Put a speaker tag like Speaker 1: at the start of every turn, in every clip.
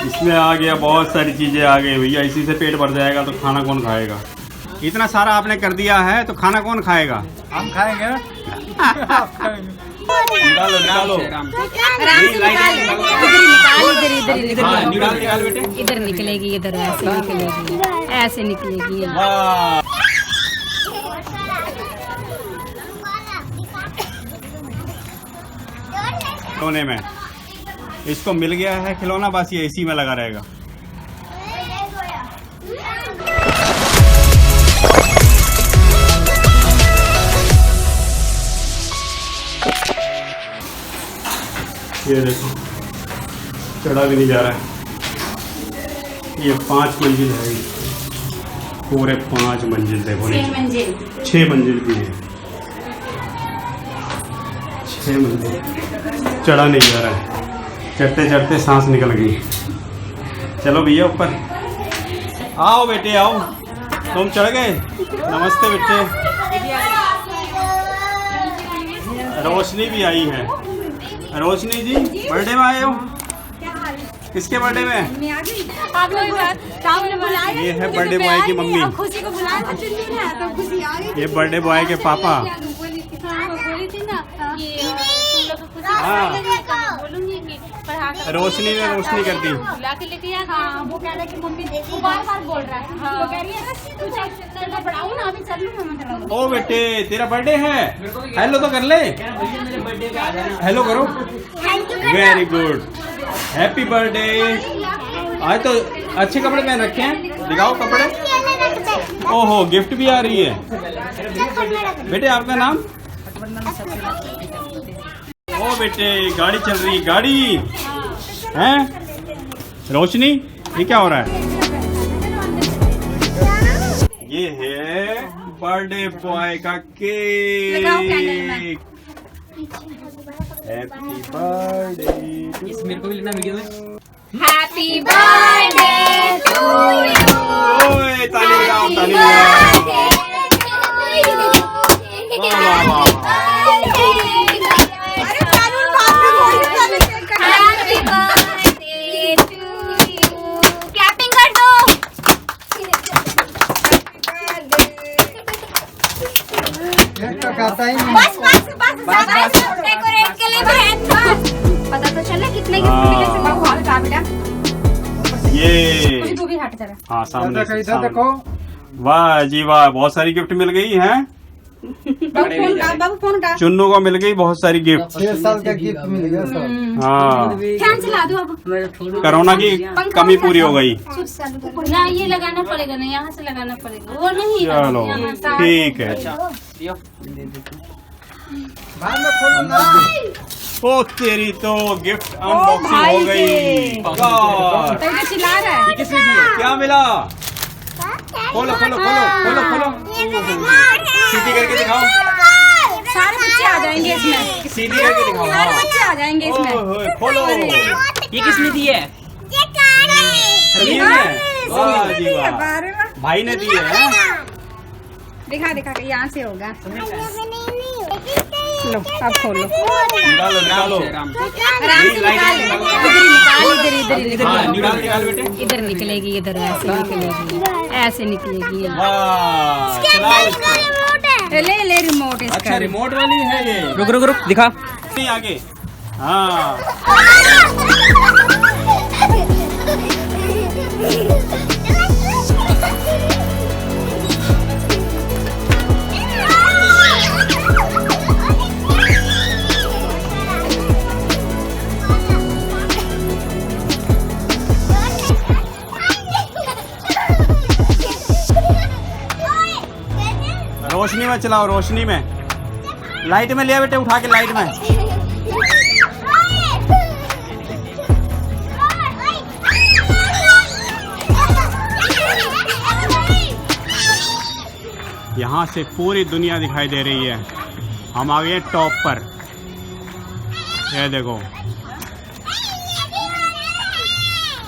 Speaker 1: इसमें आ गया, बहुत सारी चीजें आ गई भैया। इसी से पेट भर जाएगा तो खाना कौन खाएगा? इतना सारा आपने कर दिया है तो खाना कौन खाएगा?
Speaker 2: हम खाएंगे।
Speaker 1: निकालो निकालो, निकाल बेटे।
Speaker 3: इधर निकलेगी, इधर ऐसे निकलेगी, ऐसे निकलेगी।
Speaker 1: खिलौने में इसको मिल गया है खिलौना, बस ये इसी में लगा रहेगा। ये देखो, चढ़ा भी नहीं जा रहा है। ये 5 मंजिल है, पूरे 5 मंजिल। देखो 6 मंजिल की है, 6 मंजिल। चढ़ा नहीं जा रहा है, चढ़ते चढ़ते सांस निकल गई। चलो भैया ऊपर आओ, बेटे आओ। तुम चढ़ गए? नमस्ते बेटे। रोशनी भी आई है। रोशनी जी बर्थडे में आए हो? किसके बर्थडे में? ये है बर्थडे बॉय की मम्मी,
Speaker 3: खुशी को बुलाया था, चुन्नी ने तो खुशी आ गई।
Speaker 1: ये बर्थडे बॉय के पापा। रोशनी ने रोशनी कर दी।
Speaker 3: वो कह रहा है कि मम्मी देखो, बार-बार बोल रहा है। वो कह रही है तू चल पढ़ाऊं ना, अभी चल लूं मैं।
Speaker 1: ओ बेटे तेरा बर्थडे है, हेलो तो कर ले। हेलो करो। Very good, happy birthday. आज तो अच्छे कपड़े पहन रखे हैं, दिखाओ कपड़े। ओहो गिफ्ट भी आ रही है। बेटे आपका नाम? ओ बेटे गाड़ी चल रही है, गाड़ी हैं? रोशनी ये क्या हो रहा है? ये है बर्थडे बॉय का केक। Happy birthday.
Speaker 2: इस मेरे को भी लेना वीडियो में।
Speaker 3: Happy birthday to you.
Speaker 1: ओए ताली बजाओ, ताली बजाओ। वाह वाह वाह।
Speaker 2: खाता ही नहीं।
Speaker 3: बस डेकोरेट के लिए पता तो चला कितने गिफ्ट मिले से। बाबू हाथ उठा बेटा,
Speaker 1: ये
Speaker 3: तू भी हट जरा।
Speaker 1: हाँ सामने से,
Speaker 2: इधर देखो।
Speaker 1: वाह जी वाह, बहुत सारी गिफ्ट मिल गई हैं।
Speaker 3: बाबू फोन उठा।
Speaker 1: चुन्नू को मिल गई बहुत सारी गिफ्ट।
Speaker 2: 6 साल का गिफ्ट मिल गया सब।
Speaker 1: हाँ
Speaker 3: फैन चला दो अब।
Speaker 1: कोरोना की कमी पूरी हो गई।
Speaker 3: ना ये लगाना पड़ेगा ना, यहाँ से लगाना पड़ेगा, वो नहीं।
Speaker 1: चलो ठीक है।
Speaker 2: बाद में खोलो ना।
Speaker 1: ओ तेरी तो गिफ्ट अनबॉक्सिंग हो गई। वाह,
Speaker 3: तो ये चिल्ला रहा है।
Speaker 2: किसने दिया?
Speaker 1: क्या मिला? खोलो खोलो खोलो खोलो खोलो, सीधी करके दिखाओ।
Speaker 3: सारे बच्चे आ जाएंगे इसमें,
Speaker 1: सीधी करके दिखाओ।
Speaker 3: सारे बच्चे आ जाएंगे इसमें।
Speaker 1: ओए, खोलो।
Speaker 2: ये किसने दी है?
Speaker 1: सलीम ने। वाह जी वाह, भाई ने दी है।
Speaker 3: दिखा दिखा के यहाँ से होगा। लो अब खोलो।
Speaker 1: निकालो निकालो,
Speaker 3: आराम से निकाल, इधर इधर इधर
Speaker 1: हाँ, निकाल निकाल बेटे।
Speaker 3: इधर निकलेगी, इधर ऐसे निकलेगी, ऐसे निकलेगी।
Speaker 1: वाह चलाओ इसको।
Speaker 3: ले ले रिमोट इसका।
Speaker 1: अच्छा रिमोट वाली है ये।
Speaker 2: रुक रुक रुक दिखा।
Speaker 1: नहीं आगे। हाँ रोशनी में चलाओ, रोशनी में। लाइट में लिया बेटे, उठा के लाइट में। यहाँ से पूरी दुनिया दिखाई दे रही है। हम आ गए टॉप पर। ये देखो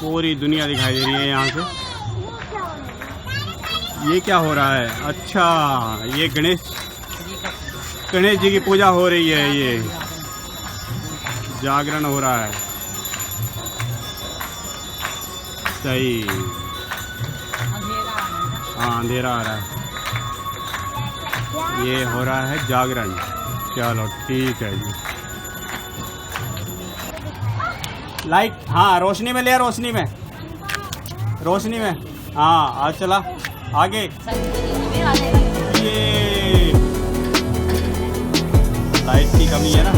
Speaker 1: पूरी दुनिया दिखाई दे रही है यहाँ से। ये क्या हो रहा है? अच्छा ये गणेश जी की पूजा हो रही है, ये जागरण हो रहा है। सही। हाँ अंधेरा आ रहा है, ये हो रहा है जागरण। चलो ठीक है जी। लाइट, हाँ रोशनी में लिया, रोशनी में, रोशनी में। हाँ आज चला आगे। ये लाइट की कमी है ना।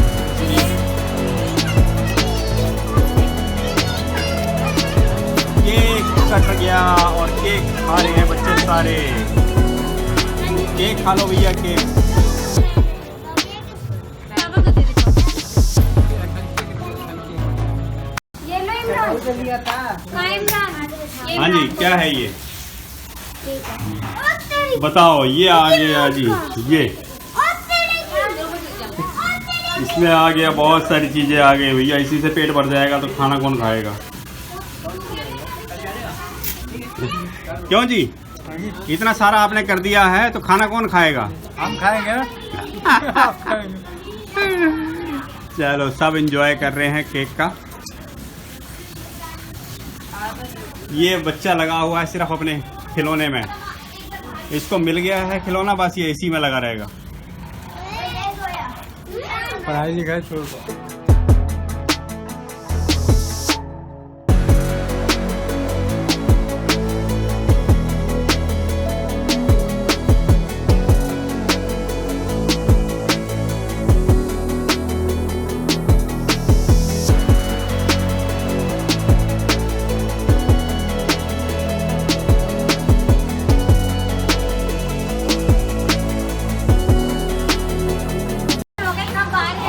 Speaker 1: केक कट गया और केक खा रहे हैं बच्चे सारे। केक खा लो भैया, केक।
Speaker 3: ये लो इमरान। हाँ इमरान, ये
Speaker 1: हाँ जी,
Speaker 3: इमरान
Speaker 1: क्या
Speaker 3: को-
Speaker 1: है ये बताओ। ये आ गया जी, ये इसमें आ गया, बहुत सारी चीजें आ गई भैया। इसी से पेट भर जाएगा तो खाना कौन खाएगा? क्यों जी, इतना सारा आपने कर दिया है तो खाना कौन खाएगा?
Speaker 2: हम खाएंगे ना। आप खाएंगे।
Speaker 1: चलो सब एंजॉय कर रहे हैं केक का। ये बच्चा लगा हुआ है सिर्फ अपने खिलौने में। इसको मिल गया है खिलौना, बस ये इसी में लगा रहेगा।
Speaker 2: पढ़ाई लिखाई छोड़ दो।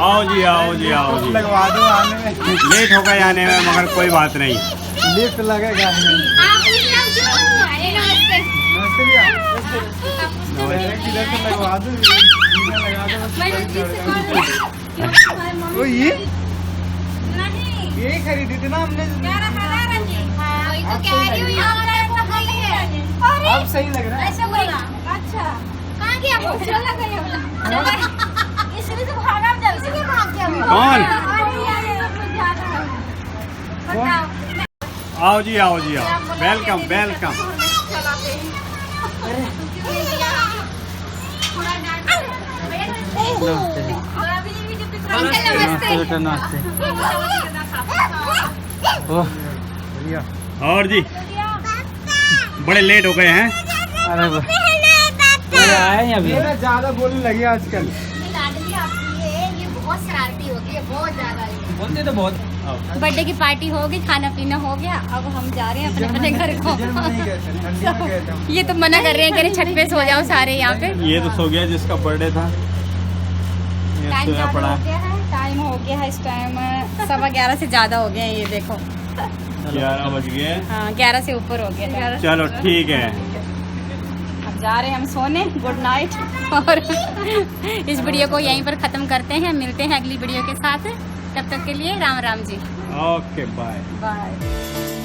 Speaker 1: आओ जी, आओ जी, आओ जी।
Speaker 2: लगवा दो आने में।
Speaker 1: लेट हो गए आने में, मगर कोई बात नहीं।
Speaker 2: लिफ्ट लगेगा।
Speaker 3: आप इमरान क्यों नहीं आए? नमस्ते।
Speaker 2: नमस्ते भैया। डायरेक्ट इधर से लगवा दो, जीना लगा दो बस।
Speaker 3: मैं जल्दी से कर रही हूँ।
Speaker 2: ओ ये
Speaker 3: नहीं,
Speaker 2: खरीदी थी ना हमने।
Speaker 3: 11,000 जी। वही तो कह रही हूँ, यहाँ पर गई है। अरे,
Speaker 2: अब सही लग रहा है।
Speaker 3: ऐसे बोला। अच्छा, कहाँ गया वो? चला गया वो। इसलिए तो भागा जब, इसलिए भाग गया वो।
Speaker 1: कौन?
Speaker 3: अरे यार, अब मैं जा रहा हूँ। बताओ।
Speaker 1: आओ जी, आओ जी, आओ। Welcome, welcome.
Speaker 3: अंकल नमस्ते।
Speaker 2: ओह भैया।
Speaker 1: और जी बड़े लेट हो गए हैं।
Speaker 2: अरे आए अभी। ज्यादा बोलने लगी आजकल।
Speaker 3: लाडली आपकी है, ये बहुत शरारती हो गई है, बहुत ज्यादा।
Speaker 2: बोलते तो बहुत।
Speaker 3: बर्थडे की पार्टी हो गई, खाना पीना हो गया, अब हम जा रहे हैं अपने अपने घर को। ये तो मना कर रहे हैं, कह रहे छत पे सो जाओ सारे यहाँ पे।
Speaker 1: ये तो सो गया जिसका बर्थडे था, ये
Speaker 3: टाइम
Speaker 1: सोया
Speaker 3: ज्यादा
Speaker 1: पड़ा
Speaker 3: हो
Speaker 1: है।
Speaker 3: गया है, टाइम हो गया है इस टाइम 11:15 से ज्यादा हो गया है, ये देखो।
Speaker 1: 11 बज गए।
Speaker 3: हाँ 11 से ऊपर हो गया।
Speaker 1: चलो ठीक है,
Speaker 3: अब जा रहे हैं हम सोने। Good night. और इस वीडियो को यहीं पर ख़त्म करते हैं, मिलते हैं अगली वीडियो के साथ। तब तक के लिए Ram Ram ji.
Speaker 1: Okay bye.
Speaker 3: Bye.